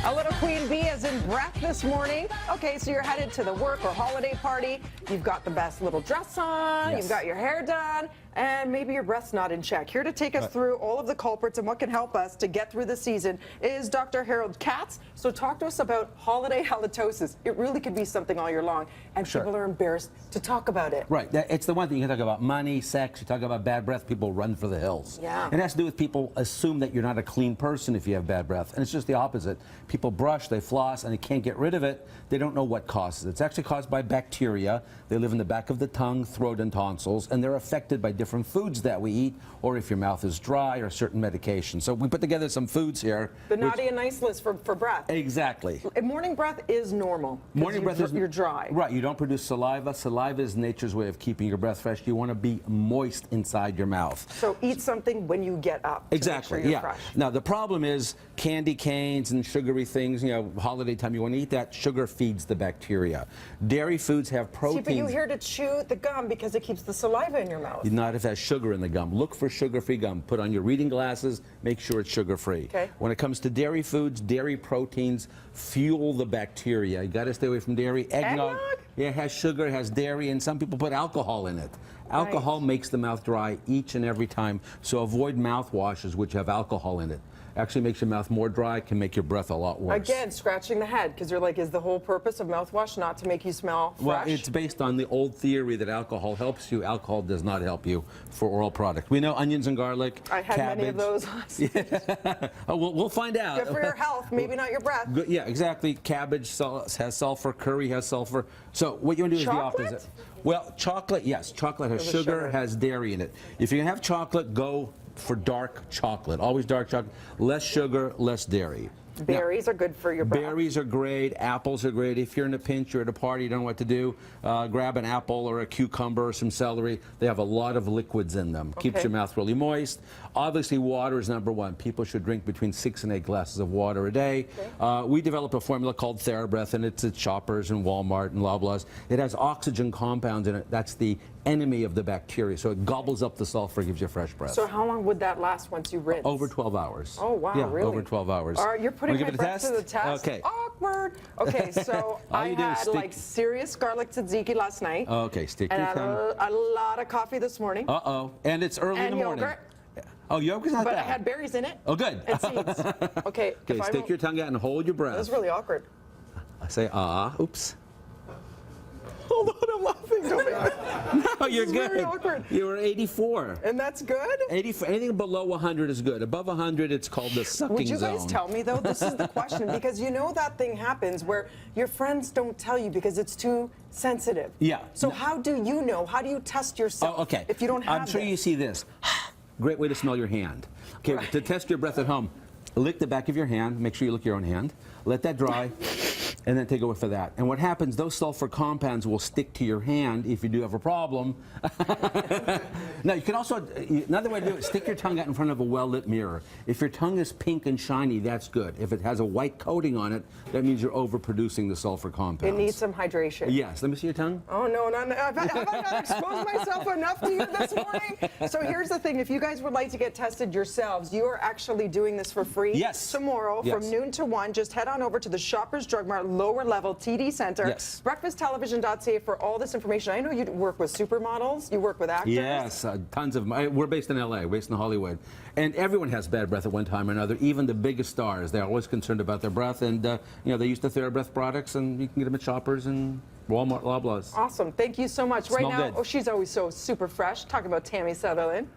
A little queen bee as in breath this morning. Okay, so you're headed to the work or holiday party. You've got the best little dress on. Yes. You've got your hair done. And maybe your breath's not in check. Here to take us through all of the culprits and what can help us to get through the season is Dr. Harold Katz. So talk to us about holiday halitosis. It really could be something all year long, and people are embarrassed to talk about it. Right. It's the one thing. You can talk about money, sex, you talk about bad breath, people run for the hills. Yeah. It has to do with people assume that you're not a clean person if you have bad breath. And it's just the opposite. People brush, they floss, and they can't get rid of it. They don't know what causes it. It's actually caused by bacteria. They live in the back of the tongue, throat, and tonsils, and they're affected by different foods that we eat, or if your mouth is dry, or certain medications. So we put together some foods here. The naughty and nice list for breath. Exactly. Morning breath is normal. Morning breath is you're dry. Right. You don't produce saliva. Saliva is nature's way of keeping your breath fresh. You want to be moist inside your mouth. So eat something when you get up. Exactly. To make sure you're yeah. fresh. Now the problem is candy canes and sugary things. You know, holiday time you want to eat that. Sugar feeds the bacteria. Dairy foods have proteins. See, but you hear to chew the gum because it keeps the saliva in your mouth. Not if it has sugar in the gum. Look for sugar-free gum. Put on your reading glasses. Make sure it's sugar-free. Okay. When it comes to dairy foods, dairy proteins fuel the bacteria. You got to stay away from dairy. Eggnog? Yeah, it has sugar, it has dairy, and some people put alcohol in it. Alcohol makes the mouth dry each and every time, so avoid mouthwashes which have alcohol in it. Actually makes your mouth more dry, can make your breath a lot worse. Again, scratching the head, because you're like, is the whole purpose of mouthwash not to make you smell fresh? Well, it's based on the old theory that alcohol helps you. Alcohol does not help you for oral products. We know onions and garlic, I had cabbage. many of those last week. Oh, we'll find out. Good for your health, maybe not your breath. Good, yeah, exactly. Cabbage has sulfur, curry has sulfur. So what you want to do is the opposite. Well, chocolate, yes. Chocolate has sugar, has dairy in it. If you're going to have chocolate, go for dark chocolate. Always dark chocolate. Less sugar, less dairy. Berries are good for your breath. Berries are great. Apples are great. If you're in a pinch, you're at a party, you don't know what to do, grab an apple or a cucumber or some celery. They have a lot of liquids in them. Keeps your mouth really moist. Obviously, water is number one. People should drink between 6 and 8 glasses of water a day. We developed a formula called TheraBreath, and it's at Shoppers and Walmart and Loblaws. It has oxygen compounds in it. That's the enemy of the bacteria. So it gobbles up the sulfur, gives you fresh breath. So how long would that last once you rinse? Over 12 hours. Oh, wow, yeah, really? over 12 hours. All right, you're putting my breath to the test? Okay. Awkward. Okay, so I had like serious garlic tzatziki last night. Okay, stick your tongue. And a lot of coffee this morning. Uh-oh, and it's early in the morning. Yogurt. Oh, yogurt's not bad. But bad. I had berries in it. Oh, good. And seeds. Okay. Okay, stick your tongue out and hold your breath. That was really awkward. I say, oops. Hold on, I'm laughing. Don't make me. No, you're good. Very awkward. You were 84. And that's good? 84. Anything below 100 is good. Above 100, it's called the sucking zone. Would you guys tell me, though? This is the question, because you know that thing happens where your friends don't tell you because it's too sensitive. Yeah. So how do you know? How do you test yourself if you don't have I'm sure you see this. Great way to smell your hand. Okay, to test your breath at home, lick the back of your hand. Make sure you lick your own hand. Let that dry. And then take a whiff of that. And what happens, those sulfur compounds will stick to your hand if you do have a problem. Now, you can also, another way to do it, stick your tongue out in front of a well-lit mirror. If your tongue is pink and shiny, that's good. If it has a white coating on it, that means you're overproducing the sulfur compounds. It needs some hydration. Yes. Let me see your tongue. Oh, no, have I not exposed myself enough to you this morning? So here's the thing. If you guys would like to get tested yourselves, you are actually doing this for free. Yes. Tomorrow from noon to 1. Just head on over to the Shoppers Drug Mart lower level TD Center. Yes. Breakfasttelevision.ca for all this information. I know you work with supermodels. You work with actors. Yes, tons of them. We're based in LA, based in Hollywood. And everyone has bad breath at one time or another, even the biggest stars. They're always concerned about their breath, and you know, they use the TheraBreath products, and you can get them at Shoppers and Walmart, Loblaws. Awesome. Thank you so much. Smell right now, good. she's always so super fresh. Talking about Tammy Sutherland.